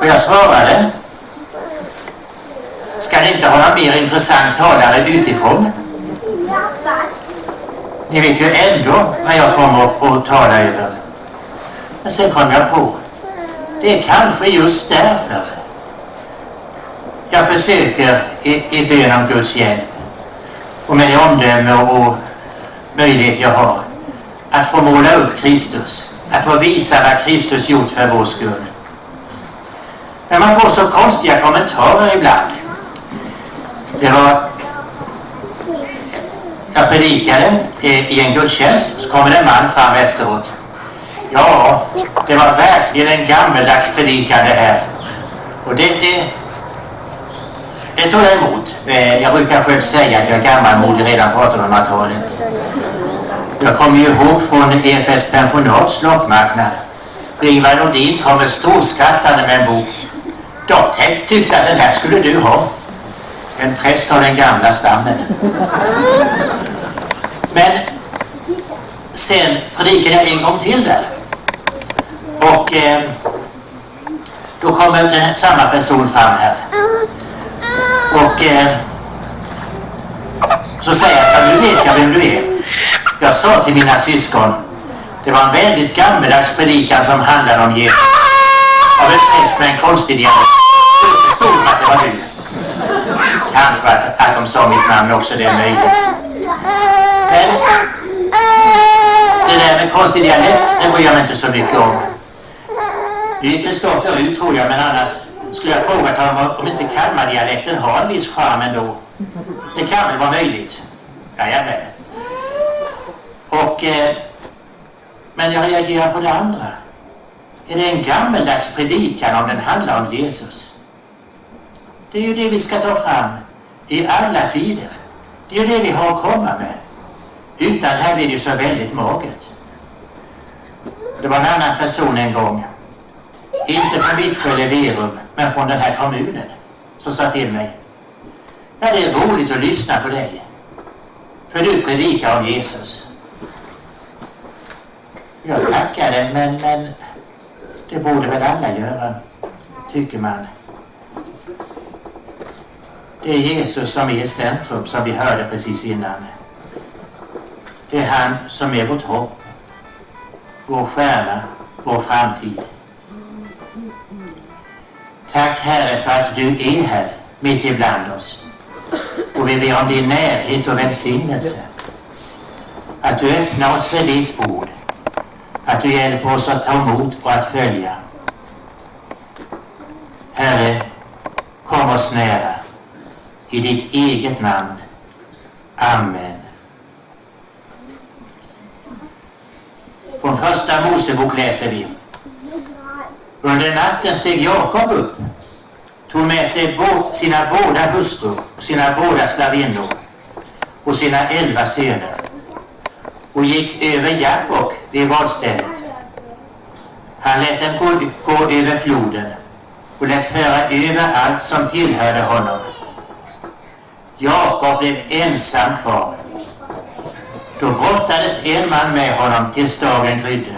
Och jag svarade, ska ni inte ha någon mer intressant talare utifrån? Ni vet ju ändå vad jag kommer att tala över. Men sen kom jag på, det är kanske just därför jag försöker i bön om Guds hjälp och med det omdöme och möjlighet jag har att få måla upp Kristus, att få visa vad Kristus gjort för vår skull. Men man får så konstiga kommentarer ibland. Jag predikade i en gudstjänst, så kommer en man fram efteråt. Ja, det var verkligen en gammeldags predikande här. Och det tog jag emot. Jag brukar själv säga att jag är gammalmodig redan på 1800-talet. Jag kommer ju ihåg från EFS pensionats loppmarknad. Ingvar Nordin kommer storskrattande med en bok. De tyckte att den här skulle du ha. En präst av den gamla stammen. Men sen predikade jag en gång till där. Och då kommer samma person fram här. Och så säger jag, nu vet jag vem du är. Jag sa till mina syskon, det var en väldigt gammeldags predikan som handlade om Jesus. Av en präst med en konstig dialekt. Jag förstod att det var du. Kanske att de sa mitt namn också, det är möjligt. Men det där med konstig dialekt, det bryr jag mig inte så mycket om. Det gick Kristoffer ut tror jag, men annars skulle jag frågat honom om inte Kalmardialekten har en viss charm ändå. Det kan väl vara möjligt. Jajamän. Men jag reagerar på det andra. Är det en gammeldags predikan om den handlar om Jesus? Det är ju det vi ska ta fram i alla tider. Det är ju det vi har att komma med. Utan här blir det så väldigt magert. Det var en annan person en gång. Inte från Vittsjö eller Verum, men från den här kommunen. Som sa till mig. Ja, det är roligt att lyssna på dig. För du predikar om Jesus. Jag tackade, men det borde väl alla göra, tycker man. Det är Jesus som är i centrum, som vi hörde precis innan. Det är han som är vårt hopp, vår stjärna, vår framtid. Tack Herre för att du är här mitt ibland oss. Och vi ber om din närhet och välsignelse. Att du öppnar oss för ditt ord. Att du hjälper oss att ta emot och att följa. Herre, kom oss nära. I ditt eget namn. Amen. Från första Mosebok läser vi. Under natten steg Jakob upp, tog med sig sina båda hustrur, sina båda slavinnor och sina 11 söner och gick över Jabbok vid vadstället. Han lät dem gå över floden och lät föra över allt som tillhörde honom. Jakob blev ensam kvar. Då brottades en man med honom tills dagen grydde.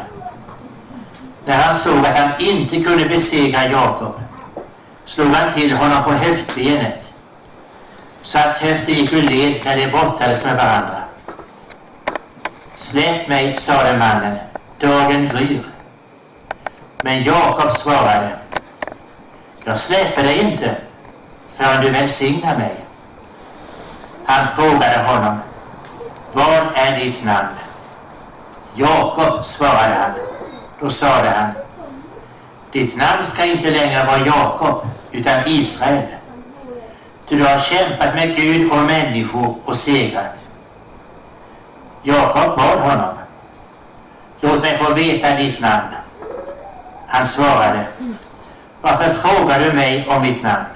När han såg att han inte kunde besegra Jakob slog han till honom på höftbenet så att höften gick ur led när de brottades med varandra. Släpp mig, sade mannen, dagen gryr. Men Jakob svarade, jag släpper dig inte förrän du välsignar mig. Han frågade honom, vad är ditt namn? Jakob, svarade han. Då sade han, ditt namn ska inte längre vara Jakob utan Israel. Ty du har kämpat med Gud och människor och segrat. Jakob bad honom, låt mig få veta ditt namn. Han svarade, varför frågar du mig om mitt namn?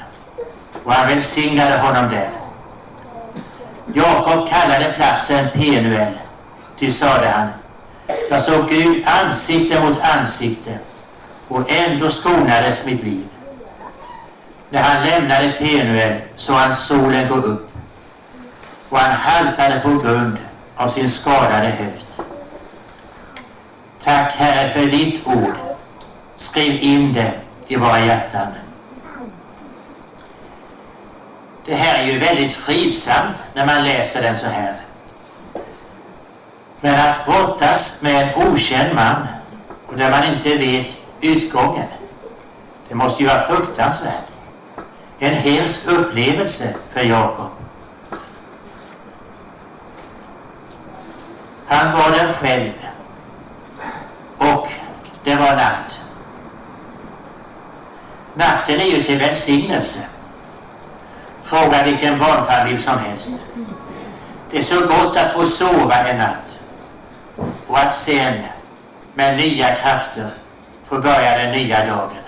Och han välsignade honom där. Jakob kallade platsen Penuel, ty sade han, jag såg Gud ansikte mot ansikte och ändå skonades mitt liv. När han lämnade Penuel så han solen gå upp och han haltade på grund av sin skadade höft. Tack Herre för ditt ord. Skriv in det i våra hjärtan. Det här är ju väldigt fridsamt när man läser den så här. Men att brottas med en okänd man och där man inte vet utgången, det måste ju vara fruktansvärt. En hemsk upplevelse för Jakob. Han var där själv och det var natt. Natten är ju till välsignelse. Fråga vilken barnfamilj som helst. Det är så gott att få sova en natt och att sen med nya krafter få börja den nya dagen.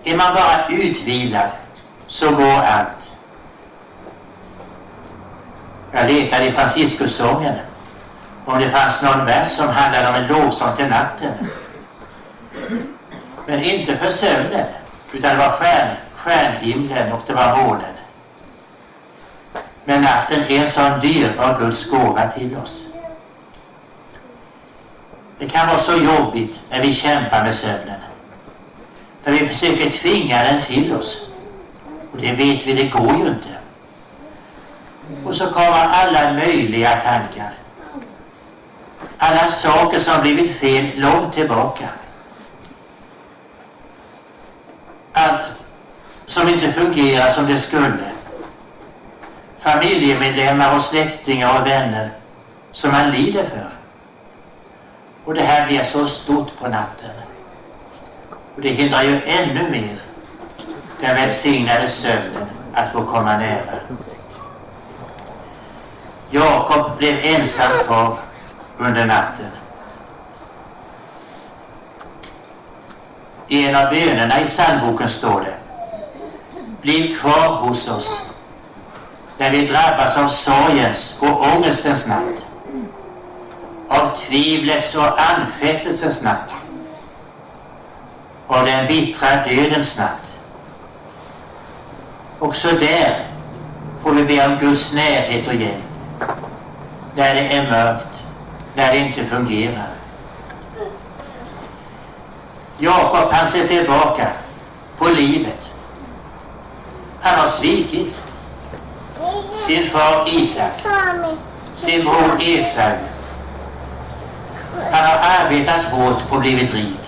Är man bara utvilad så går allt. Jag letade i Franciscussången om det fanns någon vers som handlade om en lovsång till natten. Men inte för sömnen, utan det var stjärnhimlen och det var månen. Men natten är en sån dyrbar Guds gåva till oss. Det kan vara så jobbigt när vi kämpar med sömnen. När vi försöker tvinga den till oss. Och det vet vi, det går ju inte. Och så kommer alla möjliga tankar. Alla saker som blivit fel långt tillbaka. Allt som inte fungerar som det skulle. Familjemedlemmar och släktingar och vänner som man lider för. Och det här blir så stort på natten. Och det hindrar ju ännu mer den välsignade sömnen att få komma nära. Jakob blev ensam kvar under natten. I en av bönerna i psalmboken står det: bliv kvar hos oss när vi drabbas av sorgens och ångestens natt, av tvivlets och anfäktelsens natt, av den bittra dödens natt. Också där får vi be om Guds närhet och hjälp, när det är mörkt, när det inte fungerar. Jakob, han ser tillbaka på livet. Han har svikit sin far Isak, sin bror Esau. Han har arbetat hårt och blivit rik.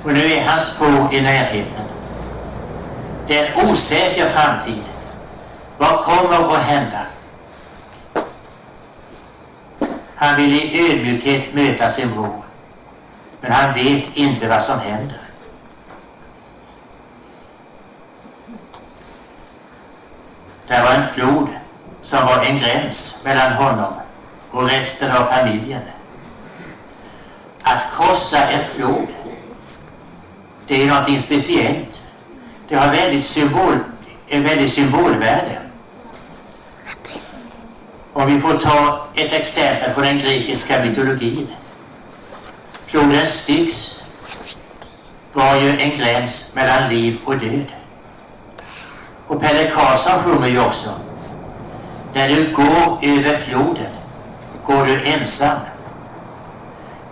Och nu är hans bror i närheten. Det är en osäker framtid. Vad kommer att hända? Han vill i ödmjukhet möta sin bror. Men han vet inte vad som händer. Det var en flod som var en gräns mellan honom och resten av familjen. Att krossa en flod, det är någonting speciellt. Det har en väldigt symbolvärde. Om vi får ta ett exempel från den grekiska mytologin. Floden Styx var ju en gräns mellan liv och död. Och Pelle Karlsson sjunger ju också: när du går över floden går du ensam.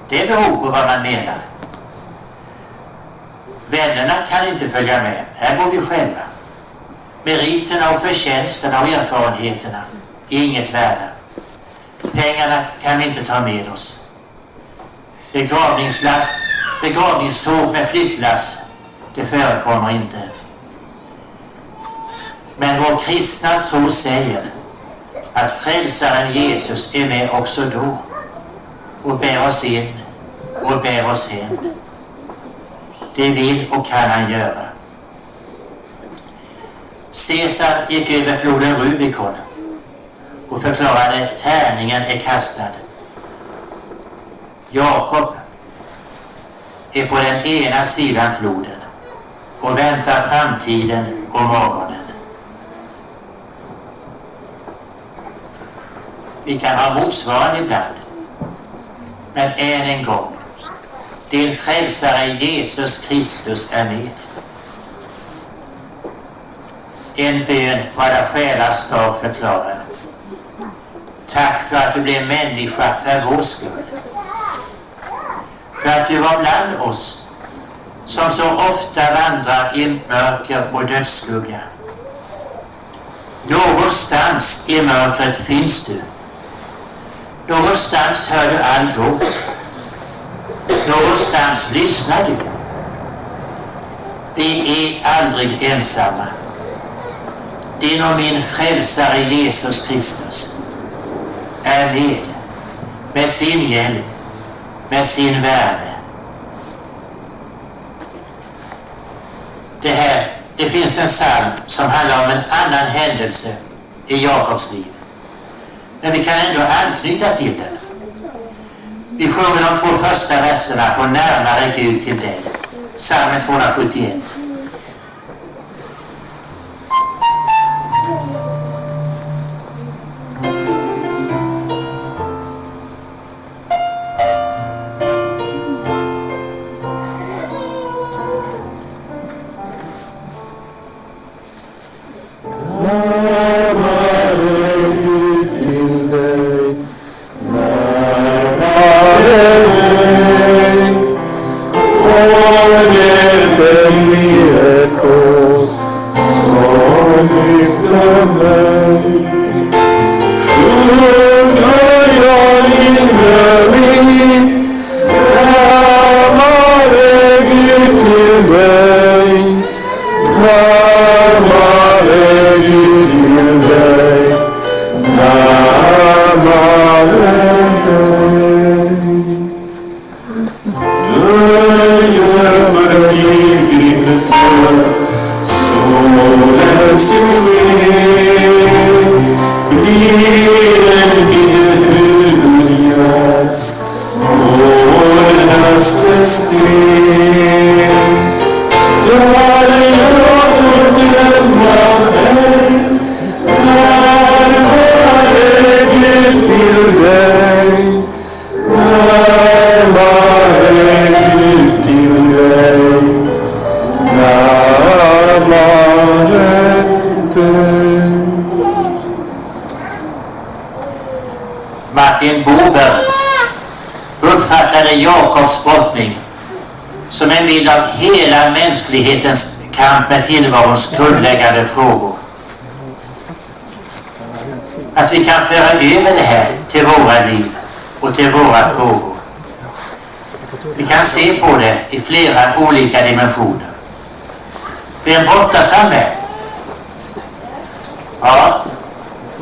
Det beror på vad man menar. Vännerna kan inte följa med. Här går vi själva. Meriterna och förtjänsterna och erfarenheterna är inget värda. Pengarna kan vi inte ta med oss. Begravningståg med flyttlass, det förekommer inte. Men vår kristna tro säger att frälsaren Jesus är med också då och bär oss in och bär oss hem. Det vill och kan han göra. Caesar gick över floden Rubicon och förklarade: tärningen är kastad. Jakob är på den ena sidan floden och väntar framtiden och morgonen. Vi kan ha motsvarande ibland. Men än en gång, din frälsare Jesus Kristus är med. En bön var där själars dag förklarar: tack för att du blev människa för vår skull. För att du var bland oss som så ofta vandrar i mörker och dödsskugga. Någonstans i mörkret finns du. Någonstans hör du all gråt. Någonstans lyssnar du. Vi är aldrig ensamma. Din och min frälsare Jesus Kristus är med sin hjälp, med sin värme. Det finns en psalm som handlar om en annan händelse i Jakobs liv. Men vi kan ändå anknyta till den. Vi sjunger de 2 första verserna på närmare Gud till dig. Psalmen 271. Jakobs brottning som en bild av hela mänsklighetens kamp med tillvarons grundläggande frågor. Att vi kan föra över det här till våra liv och till våra frågor. Vi kan se på det i flera olika dimensioner. Vem brottas han med? Ja,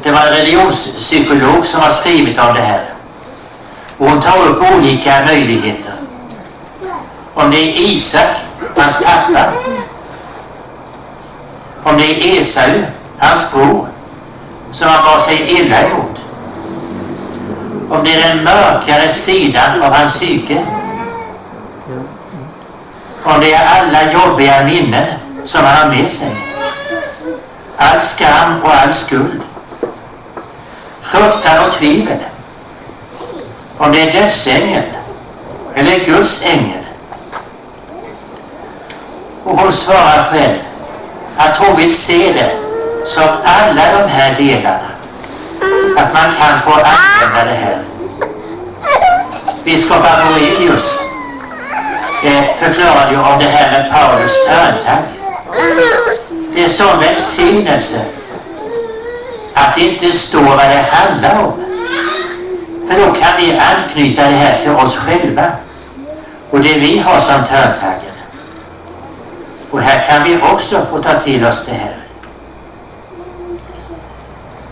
det var en religionspsykolog som har skrivit om det här. Och hon tar upp olika möjligheter. Om det är Isak, hans pappa. Om det är Esau, hans bror, som han var sig illa emot. Om det är den mörkare sidan av hans psyke. Om det är alla jobbiga minnen som han har med sig. All skam och all skuld. Fruktan och tvivel. Om det är dödsängeln eller Guds ängel. Och hon svarar själv att hon vill se det som alla de här delarna. Att man kan få använda det här. Biskop Aurelius förklarade ju om det här med Paulus törntagg. Det är sån välsignelse att det inte står vad det handlar om. För då kan vi anknyta det här till oss själva och det vi har som törntaggen. Och här kan vi också få ta till oss det här.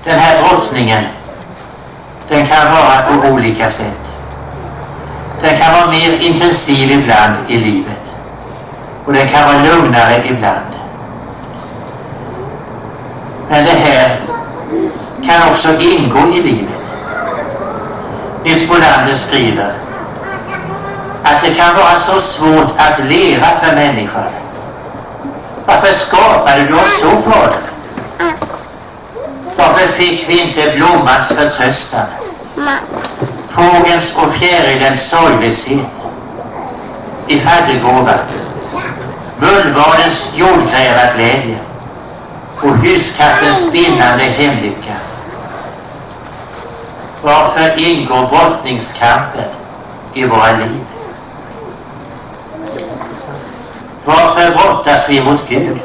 Den här brottningen, den kan vara på olika sätt. Den kan vara mer intensiv ibland i livet och den kan vara lugnare ibland. Men det här kan också ingå i livet. Nils Bolander skriver att det kan vara så svårt att leva för människan. Varför skapade du oss så, Fader? Varför fick vi inte blommans förtröstan, fågelns och fjärilens sorglöshet i faddergåva, mullvadens jordgrävarglädje och huskattens spinnande hemlycka? Varför ingår brottningskampen i våra liv? Varför brottas vi mot Gud?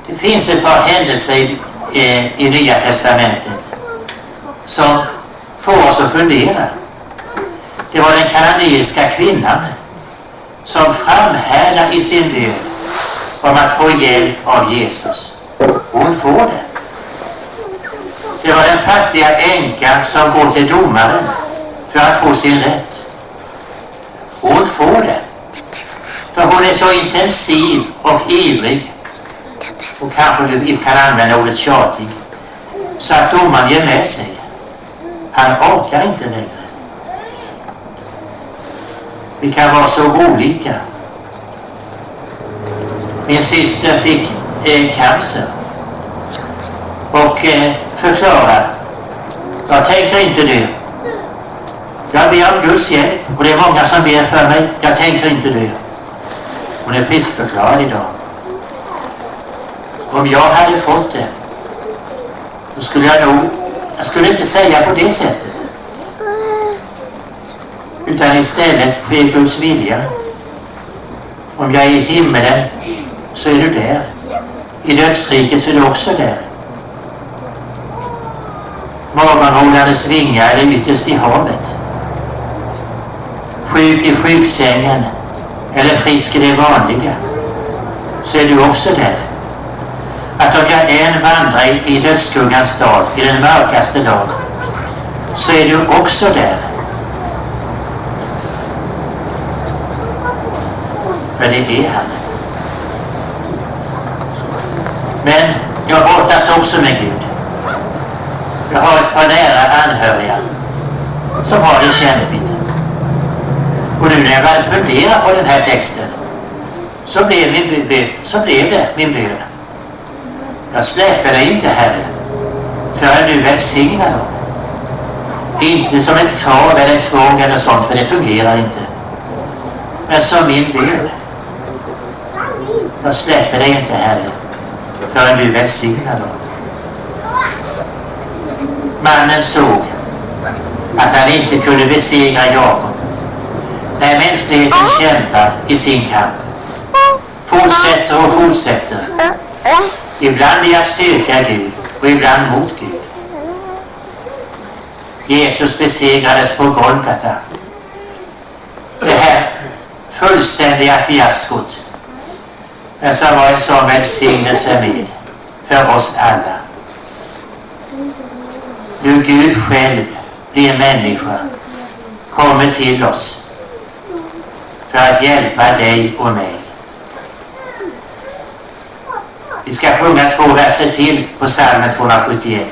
Det finns ett par händelser i Nya testamentet som får oss att fundera. Det var den kananeiska kvinnan som framhärdar i sin bön om att få hjälp av Jesus. Hon får det. Det var den fattiga änkan som går till domaren för att få sin rätt. Hon får det. För hon är så intensiv och ivrig, och kanske vi kan använda ordet tjatig, så att domaren ger med sig. Han orkar inte längre. Vi kan vara så olika. Min syster fick cancer och förklarar: jag tänker inte dö. Jag ber om Guds hjälp, och det är många som ber för mig. Jag tänker inte dö. Hon är friskförklarad idag. Om jag hade fått det, då skulle jag skulle inte säga på det sättet, utan istället ske Guds vilja. Om jag är i himmelen, så är du där. I dödsriket, så är du också där. Morgonrodande vingar eller ytterst i havet. Sjuk i sjuksängen eller frisk i det vanliga, så är du också där. Att om jag än vandrar i dödsskuggans dag, i den mörkaste dag, så är du också där. För det är han. Men jag brottas också med Gud. Jag har ett par nära anhöriga som har det kämpigt. Och nu när jag började fundera på den här texten, så blev det min bön. Jag släpper dig inte, Herre, förrän du välsignar dem. Inte som ett krav eller ett tvång eller sånt, för det fungerar inte. Men som min bön. Jag släpper dig inte, Herre, förrän du välsignar dem. Mannen såg att han inte kunde besegra Jakob. När mänskligheten kämpar i sin kamp, fortsätter och fortsätter, ibland i att söka Gud och ibland mot Gud. Jesus besegrades på Golgata. Det här fullständiga fiaskot, men som var en sån välsignelse med för oss alla. Hur Gud själv blir människa, kommer till oss för att hjälpa dig och mig. Vi ska sjunga 2 verser till på psalmen 271.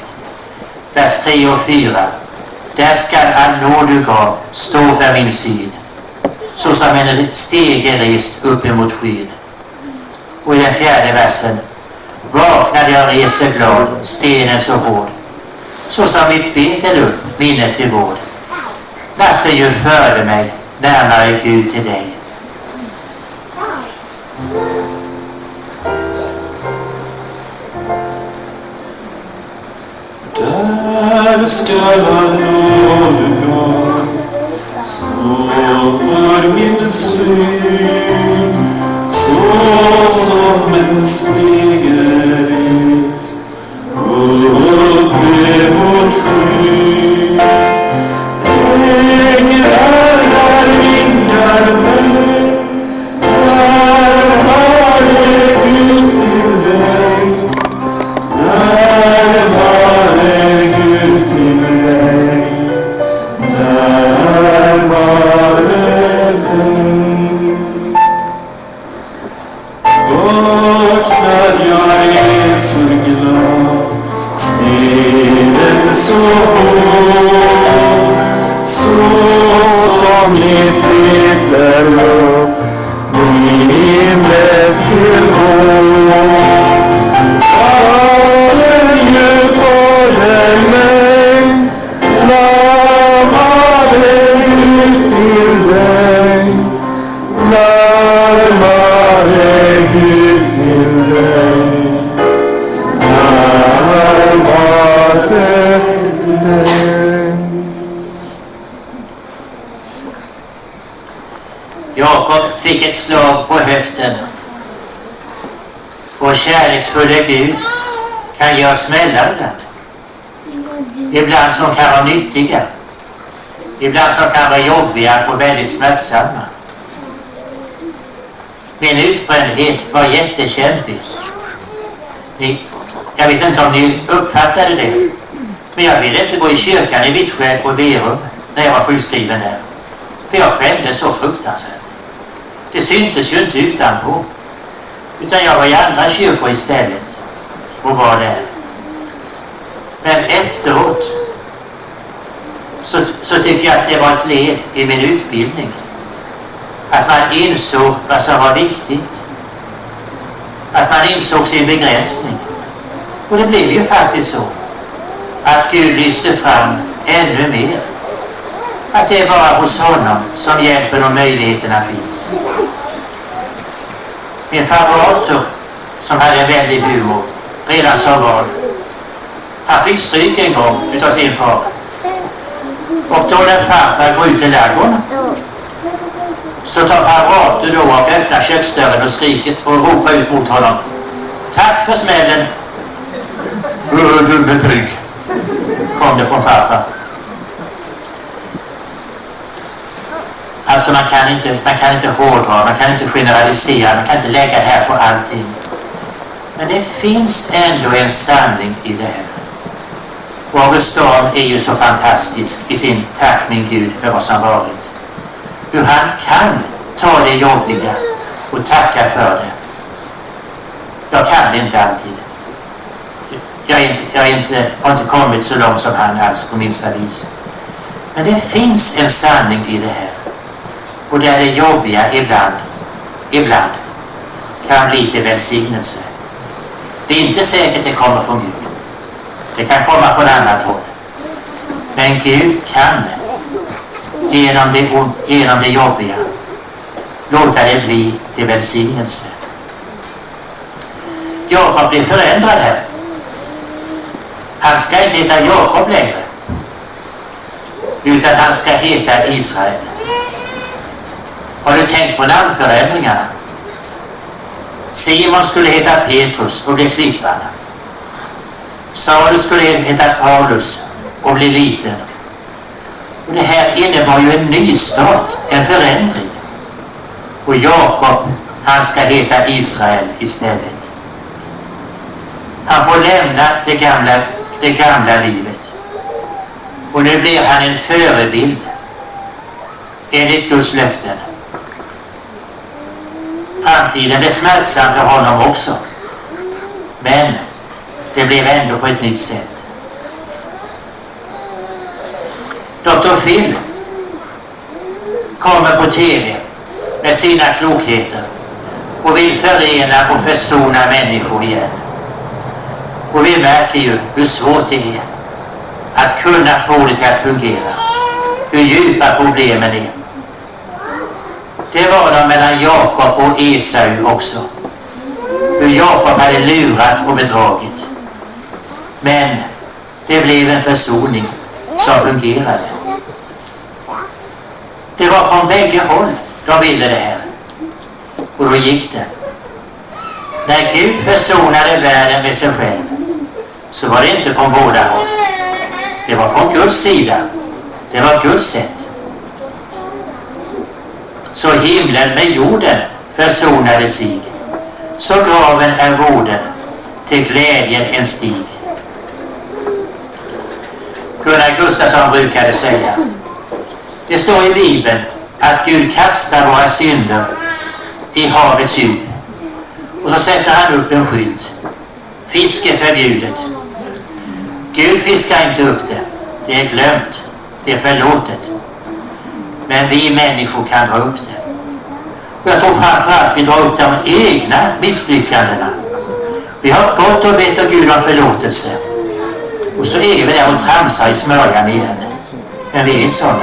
Vers 3 och 4. Där skall all nåd du gav stå för min syn, så som en stege rest upp emot skyn. Och i den 4:e versen. Vaknade jag reser glad, stenen så hård, så som mitt betel upp, minnet till vård. Natten ju förde mig närmare Gud till dig. Där skall all nåd du gav stå för min syn, så som en stege rest upp emot skyn. Änglar där vinkar mig, närmare Gud till dig, närmare Gud till dig, närmare dig. Vaknad jag reser glad, stenen så hård, så som mitt betel upp, minnet till vård. Fadern ju före mig, närmare Gud till dig, närmare Gud till dig, närmare dig. Jakob fick ett slag på höften. Vår kärleksfulla Gud kan ge oss smällar ibland. Ibland som kan vara nyttiga. Ibland som kan vara jobbiga och väldigt smärtsamma. Min utbrändhet var jättekämpig. Jag vet inte om ni uppfattade det. Men jag ville inte gå i kyrkan i Vittsjö och Verum när jag var sjukskriven där. För jag skämdes så fruktansvärt. Det syntes ju inte utanpå. Utan jag var i andra kyrkor istället. Och var där. Men efteråt så tycker jag att det var ett led i min utbildning. Att man insåg vad som var viktigt. Att man insåg sin begränsning. Och det blev ju faktiskt så. Att Gud lyste fram ännu mer. Att det är bara hos honom som hjälpen och möjligheterna finns. Min farbror som hade en väldig humor redan som barn. Han fick stryk en gång utav sin far. Och då när farfar går ut i ladugården så tar farbror då och öppnar köksdörren och skriker och ropar ut mot honom: tack för smällen. Dumme pryg, kom det från farfar. Alltså man kan inte hårdra, man kan inte generalisera, man kan inte lägga det här på allting. Men det finns ändå en sanning i det här. Och August Storm är ju så fantastisk i sin tack min Gud för vad som varit. Hur han kan ta det jobbiga och tacka för det. Jag kan det inte alltid. Jag har inte kommit så långt som han alls på minsta vis. Men det finns en sanning i det här. Och där det jobbiga ibland kan bli till välsignelse. Det är inte säkert det kommer från Gud. Det kan komma från annat håll. Men Gud kan genom det jobbiga låta det bli till välsignelse. Jakob blir förändrad här. Han ska inte heta Jakob längre. Utan han ska heta Israel. Har du tänkt på namnförändringarna? Simon skulle heta Petrus och bli klippan. Saul skulle heta Paulus och bli liten. Och det här innebar ju en ny start, en förändring. Och Jakob, han ska heta Israel istället. Han får lämna det gamla livet. Och nu blir han en förebild enligt Guds löften. Framtiden blev smärtsam för honom också. Men det blev ändå på ett nytt sätt. Dr. Phil kommer på tv med sina klokheter och vill förena och försona människor igen. Och vi märker ju hur svårt det är att kunna få det till att fungera. Hur djupa problemen är. Det var de mellan Jakob och Esau också. Hur Jakob hade lurat och bedragit. Men det blev en försoning som fungerade. Det var från bägge håll de ville det här. Och då gick det. När Gud försonade världen med sig själv så var det inte från båda håll. Det var från Guds sida. Det var Guds sätt. Så himlen med jorden försonade sig. Så graven är vården, till glädjen en stig. Gunnar Gustafsson brukade säga: det står i Bibeln att Gud kastar våra synder i havets djup. Och så sätter han upp en skylt: fisk är förbjudet. Gud fiskar inte upp det. Det är glömt. Det är förlåtet. Men vi människor kan dra upp det. Och jag tror framförallt vi drar upp de egna misslyckandena. Vi har gått och bett av Gud om förlåtelse. Och så är vi där och tramsar i smörjan igen. Men vi är sådana.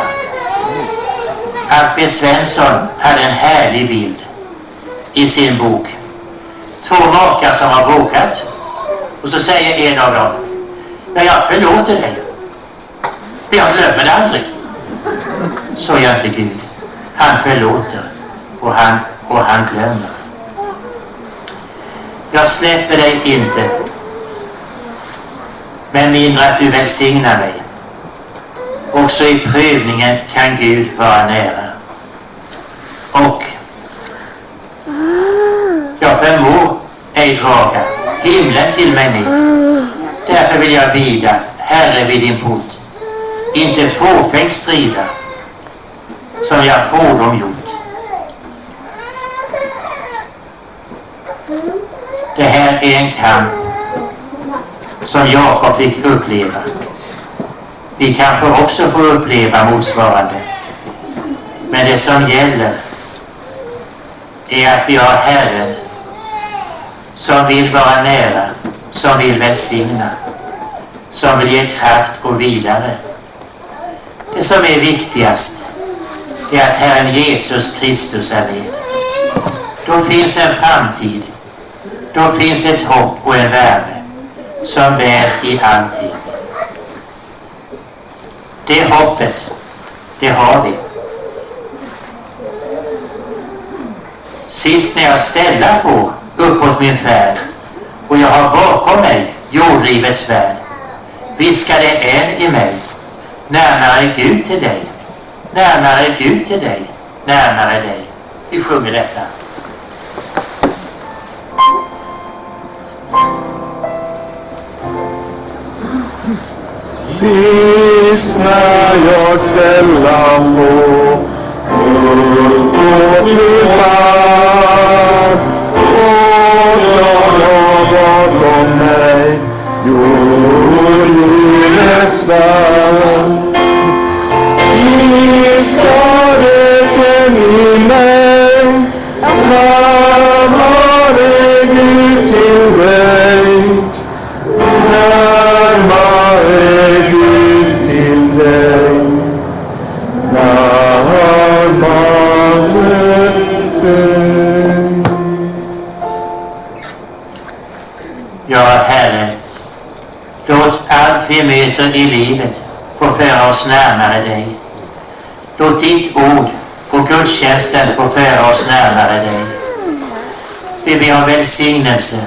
Alpe Svensson hade en härlig bild i sin bok. 2 makar som har bråkat. Och så säger en av dem: ja, jag förlåter dig. Jag glömmer det aldrig. Så gör inte Gud. Han förlåter. och han glömmer. Jag släpper dig inte, men mindre att du välsignar mig. Också i prövningen kan Gud vara nära. Och jag förmår ej draga himlen till mig ner. Därför vill jag bida, Herre, vid din port. Inte fåfängt strida, som jag fordom gjort. Det här är en kamp som Jakob fick uppleva. Vi kanske också får uppleva motsvarande. Men det som gäller är att vi har Herren som vill vara nära, som vill välsigna, som vill ge kraft och vidare. Det som är viktigast är att Herren Jesus Kristus är med. Då finns en framtid. Då finns ett hopp och en värme som bär i allting. Det hoppet, det har vi. Sist när jag ställa får uppåt min färd och jag har bakom mig jordlivets värld, viskade en i mig: närmare Gud till dig, närmare Gud till dig, närmare dig. Vi sjunger detta. Sist när jag ställa på uppåt min färd och jag har bakom mig jordlivets värld, viskade den i mig: närmare Gud till dig, närmare Gud till dig, närmare dig. Ja, Herre, låt allt vi möter i livet få föra oss närmare dig. Låt ditt ord och gudstjänsten få föra oss närmare dig. Vi ber om välsignelse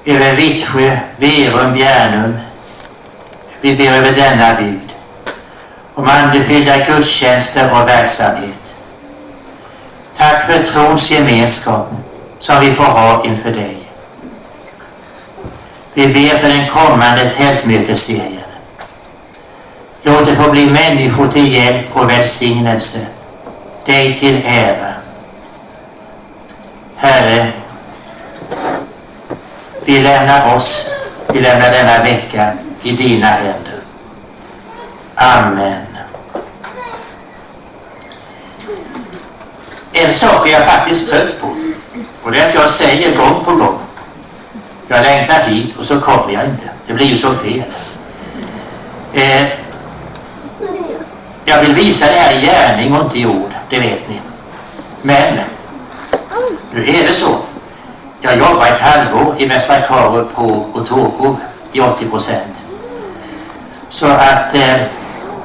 över Vittsjö, Verum, Bjärnum. Vi ber över denna bygd om andefyllda gudstjänster och verksamhet. Tack för trons gemenskap som vi får ha inför dig. Vi ber för den kommande tältmöteserien. Låt det få bli människor till hjälp och välsignelse, dig till ära. Herre, vi lämnar denna vecka i dina händer. Amen. En sak är jag faktiskt trött på, och det är att jag säger gång på gång: jag längtar hit och så kommer jag inte. Det blir ju så fel. Jag vill visa det här i gärning och inte i ord, det vet ni. Men nu är det så. Jag jobbar ett halvår i Västra Karup på Tårkov i 80%. Så att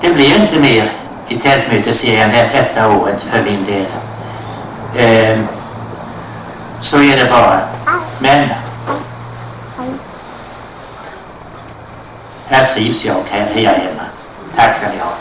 det blir inte mer i tältmöteserien detta året för min del. Så är det bara. Men här trivs jag och här är jag hemma. Tack ska ni ha.